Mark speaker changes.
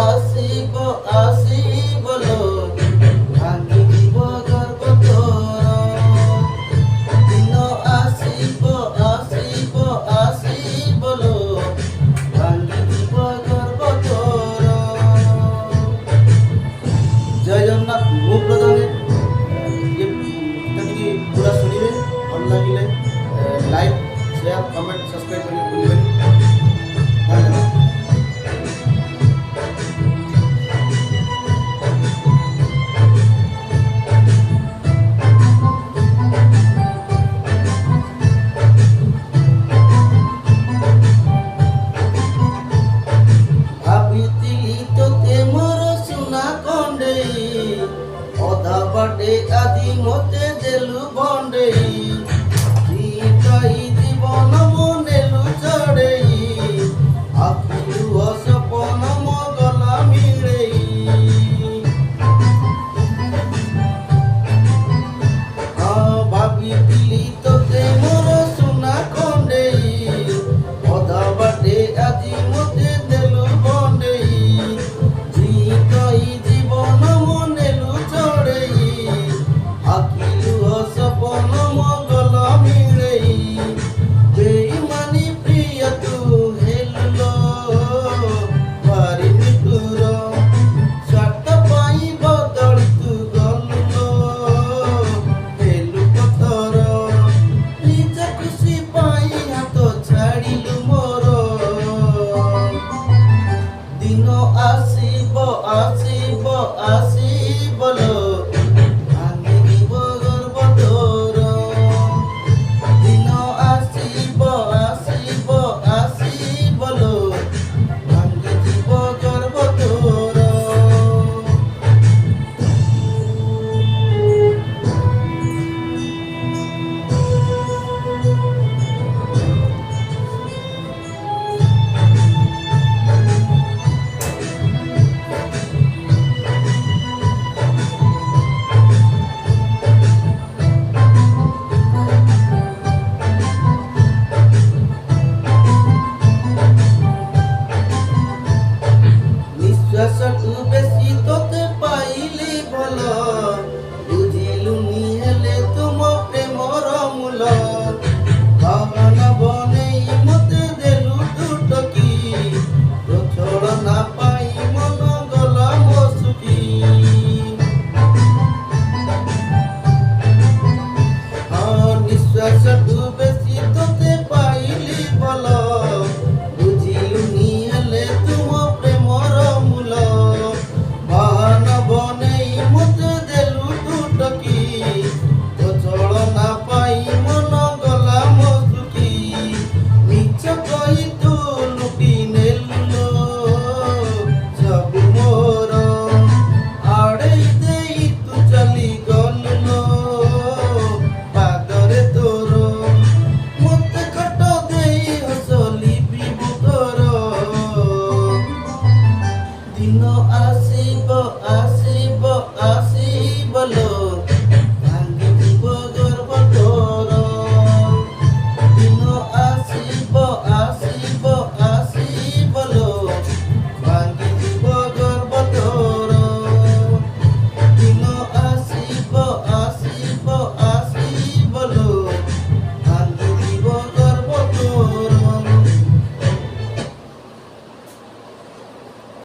Speaker 1: ଆସିବ ଆସିବ ଲୋ ଭାଙ୍ଗିଯିବ ଗର୍ବ ତୋର। ଦିନ ଆସିବ ଆସିବ ଆସିବ ଲୋ ଭାଙ୍ଗିଯିବ ଗର୍ବ ତୋର। ଜୟ ଜଗନ୍ନାଥ। ମୁଁ ପ୍ରଧାନ ये पूरा सुनिए। ଭଲ ଲାଗିଲେ ଲାଇକ୍ शेयर कमेंट सब्सक्राइब करके भूलिबेनी। धन्यवाद। ଭାବିଥିଲି ତୋତେ ମୋର ସୁନା କଣ୍ଡେଇ ଅଧା ବାଟେ ଆଜି ମୋତେ ଦେଲୁ ଭଣ୍ଡେଇ। ଗୀତାଇ ଜୀବନ ମୋ ନେଲୁ ଚଢ଼େଇ ଆଖିରୁ ସପନ ମୋ ଗଲା ମିଳେଇ। ହଁ ଭାବିଥିଲି ତୋତେ ମୋର ସୁନା କଣ୍ଡେଇ ଅଧା ବାଟେ ଆଜି ମୋତେ ଦେଲୁ ଭଣ୍ଡେଇ। ଗୀତାଇ ଜୀବନ ମୋ ନେଲୁ ଚଢ଼େଇ ଆଖିରୁ ସପନ ମୋ ଗଲା ମିଳେଇ। ବେଇମାନି ପ୍ରିୟ ତୁ ହେଲୁ ଲୋ ଭାରି ନିଠୁର। ସ୍ୱାର୍ଥ ପାଇଁ ବଦଳି ତୁ ଗଲୁ ଲୋ ହେଲୁ ପଥର। ନିଜ ଖୁସି ପାଇଁ ହାତ ଛାଡ଼ିଲୁ ମୋର। ଦିନ ଆସିବ ଆସିବ ଆସିବ ଲୋ ଭାଙ୍ଗିଯିବ ଗର୍ବ ତୋର। ଦିନ ଆସିବ ଆସିବ ଆସିବ ଲୋ ଭାଙ୍ଗିଯିବ ଗର୍ବ ତୋର। ନିଶ୍ୱାସଠୁ ବେଶୀ ତୋତେ ପାଇଲି ଭଲ ବୁଝିଲୁନି ହେଲେ ତୁମ ପ୍ରେମର ମୂଲ। ଭାବନା ବନେଇ ମୋତେ ଦେଲୁ ଟୁଟକି ପ୍ରଚଳନା ପାଇଁ ମନ ଗଲା ମୋ ସୁଖୀ। ହଁ ନିଶ୍ୱାସଠୁ ବେଶୀ ତୋତେ ପାଇଲି ଭଲ ବୁଝିଲୁନି ହେଲେ ତୁମ ପ୍ରେମର ମୂଲ। ବାହାନା ବନେଇ ମୋତେ ଦେଲୁ ଟୁଟକି ପ୍ରଚଳନା ପାଇଁ ମନ ଗଲା ମୋ ସୁଖୀ। ମିଛ କହି ତୁ ଲୁଟି ନେଲୁ ଲୋ ସବୁ ମୋର। ଆଡ଼େଇ ଦେଇ ତୁ ଚାଲି ଗଲୁ ଲୋ ପାଦରେ ତୋର। ମୋତେ ଖଟ ଦେଇ ହସଲି ବିବୁ ତୋର। ଦିନ ଆସିବ ଆସିବ ଆସିବ ଲୋ